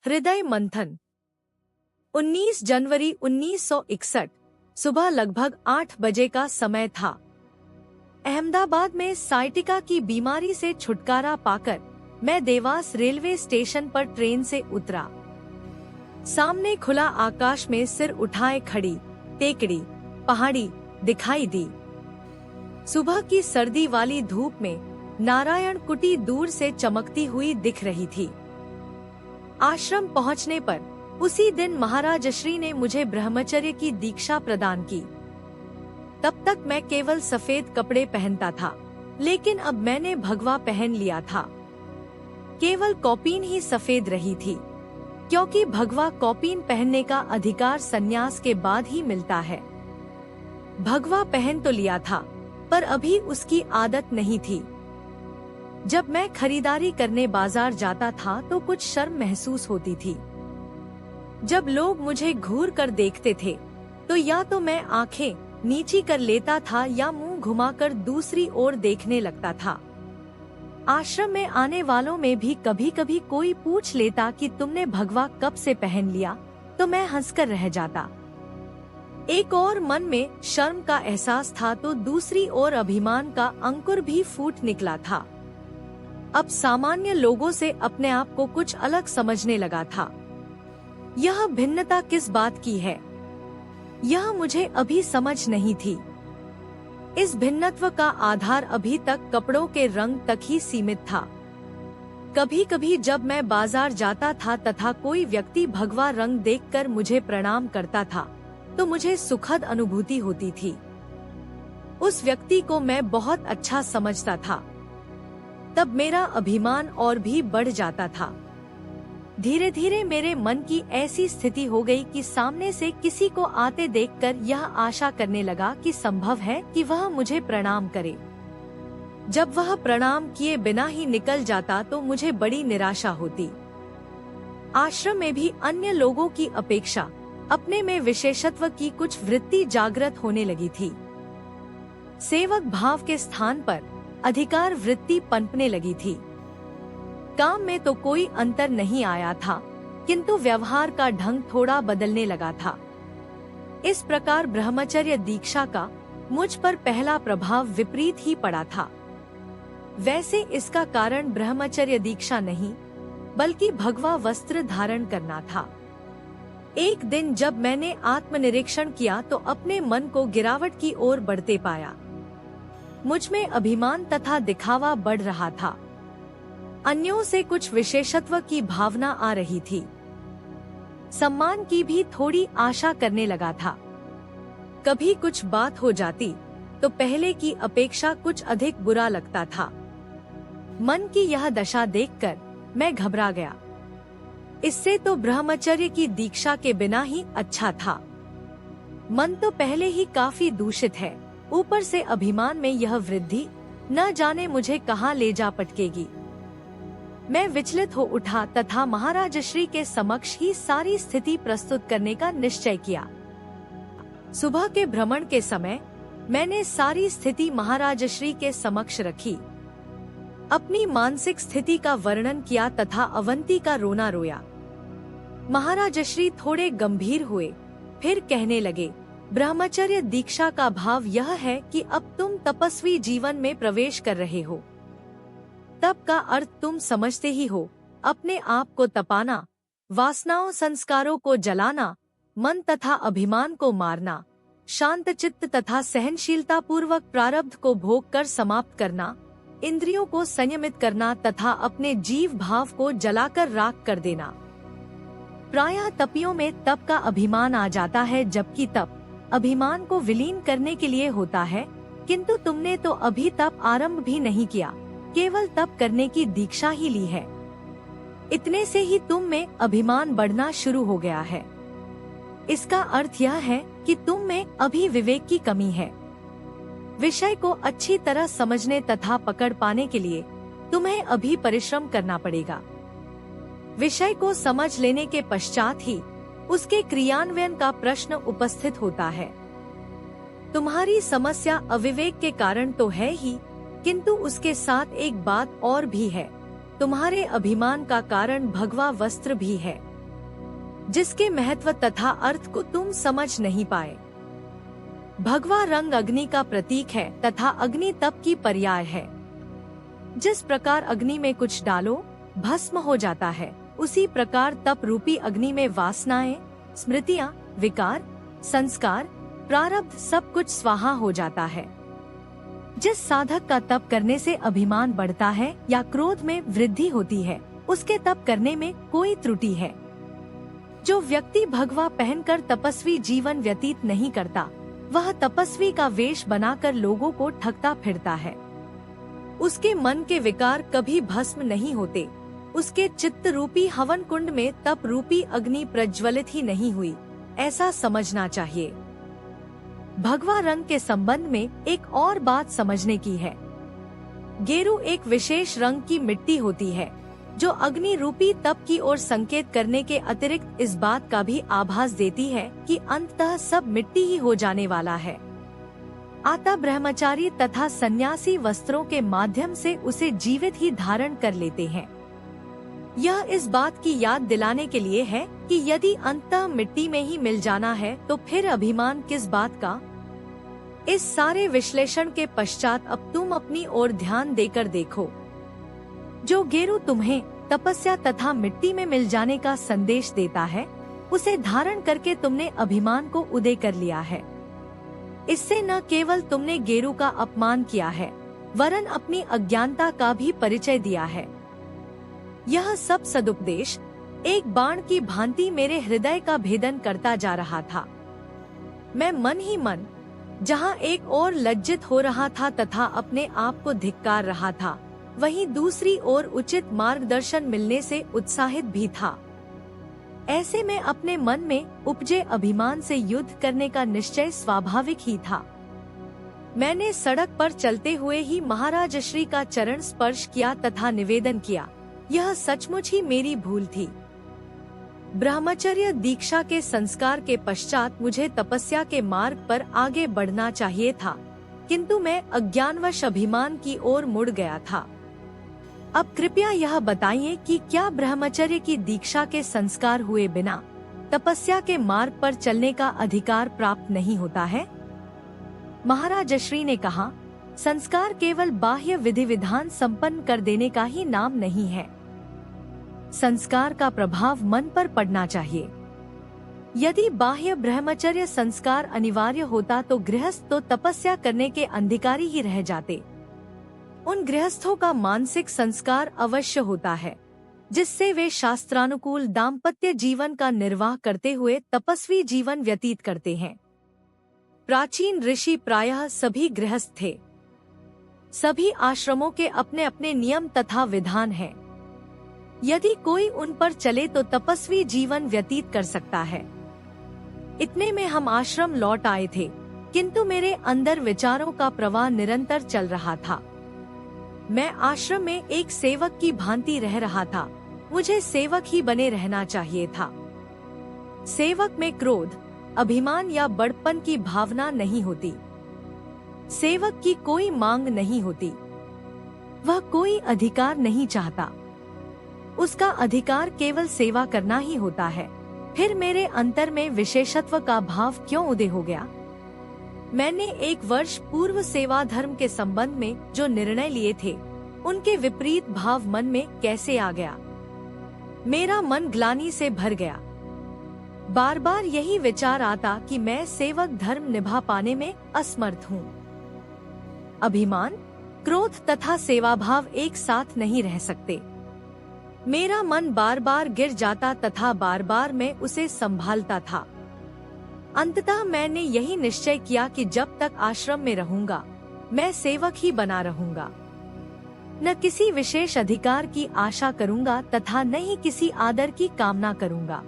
हृदय मंथन। 19 जनवरी 1961 सुबह लगभग 8 बजे का समय था। अहमदाबाद में साइटिका की बीमारी से छुटकारा पाकर मैं देवास रेलवे स्टेशन पर ट्रेन से उतरा। सामने खुला आकाश में सिर उठाए खड़ी टेकड़ी पहाड़ी दिखाई दी। सुबह की सर्दी वाली धूप में नारायण कुटी दूर से चमकती हुई दिख रही थी। आश्रम पहुंचने पर उसी दिन महाराजश्री ने मुझे ब्रह्मचर्य की दीक्षा प्रदान की। तब तक मैं केवल सफेद कपड़े पहनता था, लेकिन अब मैंने भगवा पहन लिया था। केवल कौपीन ही सफेद रही थी, क्योंकि भगवा कौपीन पहनने का अधिकार संन्यास के बाद ही मिलता है। भगवा पहन तो लिया था, पर अभी उसकी आदत नहीं थी। जब मैं खरीदारी करने बाजार जाता था तो कुछ शर्म महसूस होती थी। जब लोग मुझे घूर कर देखते थे तो या तो मैं आंखें नीची कर लेता था या मुंह घुमाकर दूसरी ओर देखने लगता था। आश्रम में आने वालों में भी कभी कभी कोई पूछ लेता कि तुमने भगवा कब से पहन लिया, तो मैं हंसकर रह जाता। एक और मन में शर्म का एहसास था तो दूसरी ओर अभिमान का अंकुर भी फूट निकला था। अब सामान्य लोगों से अपने आप को कुछ अलग समझने लगा था। यह भिन्नता किस बात की है, यह मुझे अभी समझ नहीं थी। इस भिन्नत्व का आधार अभी तक कपड़ों के रंग तक ही सीमित था। कभी कभी जब मैं बाजार जाता था तथा कोई व्यक्ति भगवा रंग देखकर मुझे प्रणाम करता था तो मुझे सुखद अनुभूति होती थी। उस व्यक्ति को मैं बहुत अच्छा समझता था। तब मेरा अभिमान और भी बढ़ जाता था। धीरे धीरे मेरे मन की ऐसी स्थिति हो गई कि सामने से किसी को आते देखकर यह आशा करने लगा कि संभव है कि वह मुझे प्रणाम करे। जब वह प्रणाम किए बिना ही निकल जाता तो मुझे बड़ी निराशा होती। आश्रम में भी अन्य लोगों की अपेक्षा अपने में विशेषत्व की कुछ वृत्ति जागृत होने लगी थी। सेवक भाव के स्थान पर अधिकार वृत्ति पनपने लगी थी। काम में तो कोई अंतर नहीं आया था, किंतु व्यवहार का ढंग थोड़ा बदलने लगा था। इस प्रकार ब्रह्मचर्य दीक्षा का मुझ पर पहला प्रभाव विपरीत ही पड़ा था। वैसे इसका कारण ब्रह्मचर्य दीक्षा नहीं, बल्कि भगवा वस्त्र धारण करना था। एक दिन जब मैंने आत्मनिरीक्षण किया तो अपने मन को गिरावट की ओर बढ़ते पाया। मुझ में अभिमान तथा दिखावा बढ़ रहा था। अन्यों से कुछ विशेषत्व की भावना आ रही थी। सम्मान की भी थोड़ी आशा करने लगा था। कभी कुछ बात हो जाती तो पहले की अपेक्षा कुछ अधिक बुरा लगता था। मन की यह दशा देखकर मैं घबरा गया। इससे तो ब्रह्मचर्य की दीक्षा के बिना ही अच्छा था। मन तो पहले ही काफी दूषित है, ऊपर से अभिमान में यह वृद्धि न जाने मुझे कहाँ ले जा पटकेगी। मैं विचलित हो उठा तथा महाराजश्री के समक्ष ही सारी स्थिति प्रस्तुत करने का निश्चय किया। सुबह के भ्रमण के समय मैंने सारी स्थिति महाराजश्री के समक्ष रखी। अपनी मानसिक स्थिति का वर्णन किया तथा अवंती का रोना रोया। महाराजश्री थोड़े गंभीर हुए, फिर कहने लगे, ब्रह्मचर्य दीक्षा का भाव यह है कि अब तुम तपस्वी जीवन में प्रवेश कर रहे हो। तप का अर्थ तुम समझते ही हो, अपने आप को तपाना, वासनाओं संस्कारों को जलाना, मन तथा अभिमान को मारना, शांत चित्त तथा सहनशीलता पूर्वक प्रारब्ध को भोग कर समाप्त करना, इंद्रियों को संयमित करना तथा अपने जीव भाव को जलाकर राख कर देना। प्रायः तपियों में तप का अभिमान आ जाता है, जबकि तप अभिमान को विलीन करने के लिए होता है, किंतु तुमने तो अभी तप आरंभ भी नहीं किया, केवल तप करने की दीक्षा ही ली है। इतने से ही तुम में अभिमान बढ़ना शुरू हो गया है। इसका अर्थ यह है कि तुम में अभी विवेक की कमी है। विषय को अच्छी तरह समझने तथा पकड़ पाने के लिए तुम्हें अभी परिश्रम करना पड़ेगा। विषय को समझ लेने के पश्चात ही उसके क्रियान्वयन का प्रश्न उपस्थित होता है। तुम्हारी समस्या अविवेक के कारण तो है ही, किंतु उसके साथ एक बात और भी है, तुम्हारे अभिमान का कारण भगवा वस्त्र भी है। जिसके महत्व तथा अर्थ को तुम समझ नहीं पाए। भगवा रंग अग्नि का प्रतीक है तथा अग्नि तप की पर्याय है। जिस प्रकार अग्नि में कुछ डालो भस्म हो जाता है, उसी प्रकार तप रूपी अग्नि में वासनाएं, स्मृतियां, विकार, संस्कार, प्रारब्ध सब कुछ स्वाहा हो जाता है। जिस साधक का तप करने से अभिमान बढ़ता है या क्रोध में वृद्धि होती है, उसके तप करने में कोई त्रुटि है। जो व्यक्ति भगवा पहनकर तपस्वी जीवन व्यतीत नहीं करता, वह तपस्वी का वेश बनाकर लोगों को ठगता फिरता है। उसके मन के विकार कभी भस्म नहीं होते। उसके चित्त रूपी हवन कुंड में तप रूपी अग्नि प्रज्वलित ही नहीं हुई, ऐसा समझना चाहिए। भगवा रंग के संबंध में एक और बात समझने की है। गेरू एक विशेष रंग की मिट्टी होती है, जो अग्नि रूपी तप की ओर संकेत करने के अतिरिक्त इस बात का भी आभास देती है कि अंततः सब मिट्टी ही हो जाने वाला है। अतः ब्रह्मचारी तथा सन्यासी वस्त्रों के माध्यम से उसे जीवित ही धारण कर लेते हैं। यह इस बात की याद दिलाने के लिए है कि यदि अंततः मिट्टी में ही मिल जाना है तो फिर अभिमान किस बात का। इस सारे विश्लेषण के पश्चात अब तुम अपनी ओर ध्यान देकर देखो। जो गेरू तुम्हें तपस्या तथा मिट्टी में मिल जाने का संदेश देता है, उसे धारण करके तुमने अभिमान को उदय कर लिया है। इससे न केवल तुमने गेरू का अपमान किया है, वरन अपनी अज्ञानता का भी परिचय दिया है। यह सब सदुपदेश एक बाण की भांति मेरे हृदय का भेदन करता जा रहा था। मैं मन ही मन जहाँ एक ओर लज्जित हो रहा था तथा अपने आप को धिक्कार रहा था, वहीं दूसरी ओर उचित मार्गदर्शन मिलने से उत्साहित भी था। ऐसे में अपने मन में उपजे अभिमान से युद्ध करने का निश्चय स्वाभाविक ही था। मैंने सड़क पर चलते हुए ही महाराज श्री का चरण स्पर्श किया तथा निवेदन किया, यह सचमुच ही मेरी भूल थी। ब्रह्मचर्य दीक्षा के संस्कार के पश्चात मुझे तपस्या के मार्ग पर आगे बढ़ना चाहिए था, किंतु मैं अज्ञानवश अभिमान की ओर मुड़ गया था। अब कृपया यह बताइए कि क्या ब्रह्मचर्य की दीक्षा के संस्कार हुए बिना तपस्या के मार्ग पर चलने का अधिकार प्राप्त नहीं होता है? महाराज श्री ने कहा, संस्कार केवल बाह्य विधि विधान संपन्न कर देने का ही नाम नहीं है। संस्कार का प्रभाव मन पर पड़ना चाहिए। यदि बाह्य ब्रह्मचर्य संस्कार अनिवार्य होता तो गृहस्थ तो तपस्या करने के अधिकारी ही रह जाते। उन गृहस्थों का मानसिक संस्कार अवश्य होता है, जिससे वे शास्त्रानुकूल दाम्पत्य जीवन का निर्वाह करते हुए तपस्वी जीवन व्यतीत करते हैं। प्राचीन ऋषि प्रायः सभी गृहस्थ थे। सभी आश्रमों के अपने अपने नियम तथा विधान हैं। यदि कोई उन पर चले तो तपस्वी जीवन व्यतीत कर सकता है। इतने में हम आश्रम लौट आए थे, किंतु मेरे अंदर विचारों का प्रवाह निरंतर चल रहा था। मैं आश्रम में एक सेवक की भांति रह रहा था। मुझे सेवक ही बने रहना चाहिए था। सेवक में क्रोध, अभिमान या बड़पन की भावना नहीं होती। सेवक की कोई मांग नहीं होती। वह कोई अधिकार नहीं चाहता। उसका अधिकार केवल सेवा करना ही होता है। फिर मेरे अंतर में विशेषत्व का भाव क्यों उदय हो गया? मैंने 1 वर्ष पूर्व सेवा धर्म के संबंध में जो निर्णय लिए थे, उनके विपरीत भाव मन में कैसे आ गया? मेरा मन ग्लानि से भर गया। बार बार यही विचार आता कि मैं सेवक धर्म निभा पाने में असमर्थ हूँ। अभिमान, क्रोध तथा सेवा भाव एक साथ नहीं रह सकते। मेरा मन बार बार गिर जाता तथा बार बार मैं उसे संभालता था। अंततः मैंने यही निश्चय किया कि जब तक आश्रम में रहूंगा, मैं सेवक ही बना रहूंगा। न किसी विशेष अधिकार की आशा करूंगा तथा न ही किसी आदर की कामना करूंगा।